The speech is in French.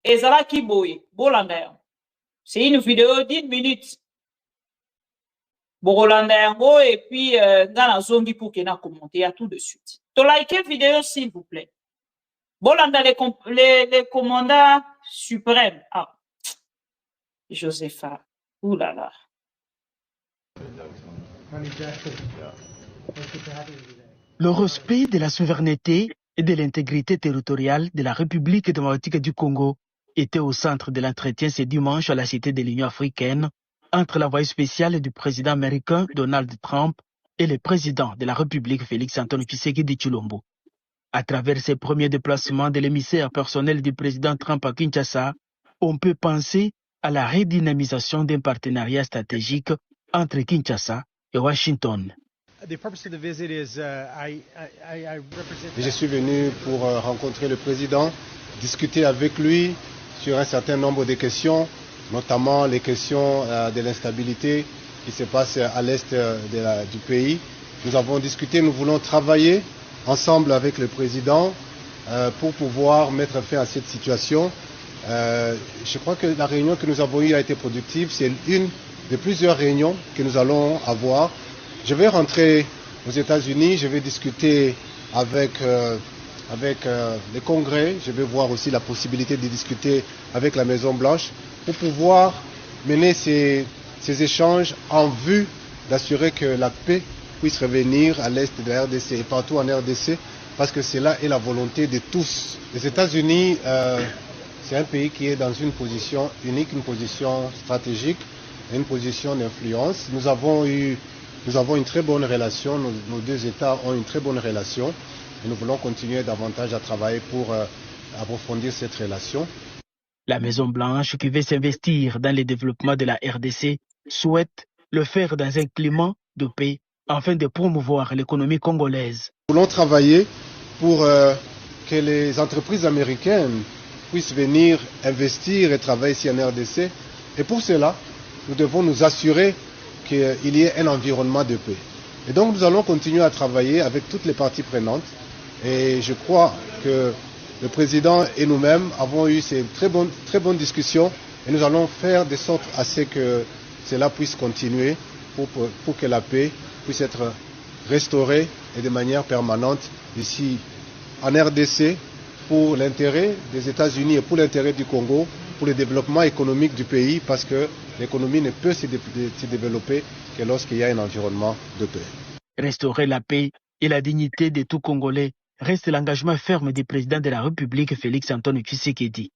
ezalaki boye bolanda yango. C'est une vidéo d'1 minute. Bokolanda yango et puis nga nazongi pour que na commenter à tout de suite. To like vidéo s'il vous plaît. Bolanda les commandants suprêmes. Ah. Josepha. Ouh là là. Le respect de la souveraineté et de l'intégrité territoriale de la République démocratique du Congo était au centre de l'entretien ce dimanche à la Cité de l'Union africaine entre l'envoyé spécial du président américain Donald Trump et le président de la République Félix-Antoine Tshisekedi Tshilombo. À travers ses premiers déplacements de l'émissaire personnel du président Trump à Kinshasa, on peut penser à la redynamisation d'un partenariat stratégique entre Kinshasa et Washington. Je suis venu pour rencontrer le président, discuter avec lui sur un certain nombre de questions, notamment les questions de l'instabilité qui se passe à l'est du pays. Nous avons discuté, nous voulons travailler ensemble avec le président pour pouvoir mettre fin à cette situation. Je crois que la réunion que nous avons eue a été productive. C'est une de plusieurs réunions que nous allons avoir. Je vais rentrer aux États-Unis, je vais discuter avec le Congrès, je vais voir aussi la possibilité de discuter avec la Maison-Blanche pour pouvoir mener ces échanges en vue d'assurer que la paix puisse revenir à l'est de la RDC et partout en RDC, parce que cela est la volonté de tous. Les États-Unis, c'est un pays qui est dans une position unique, une position stratégique, une position d'influence. Nous avons une très bonne relation, nos deux États ont une très bonne relation et nous voulons continuer davantage à travailler pour approfondir cette relation. La Maison-Blanche, qui veut s'investir dans le développement de la RDC, souhaite le faire dans un climat de paix afin de promouvoir l'économie congolaise. Nous voulons travailler pour que les entreprises américaines puissent venir investir et travailler ici en RDC. Et pour cela, nous devons nous assurer qu'il y ait un environnement de paix. Et donc nous allons continuer à travailler avec toutes les parties prenantes. Et je crois que le président et nous-mêmes avons eu ces très bonnes discussions et nous allons faire de sorte à ce que cela puisse continuer pour que la paix puisse être restaurée et de manière permanente ici en RDC pour l'intérêt des États-Unis et pour l'intérêt du Congo, pour le développement économique du pays, parce que l'économie ne peut se développer que lorsqu'il y a un environnement de paix. Restaurer la paix et la dignité de tout Congolais reste l'engagement ferme du président de la République Félix-Antoine Tshisekedi.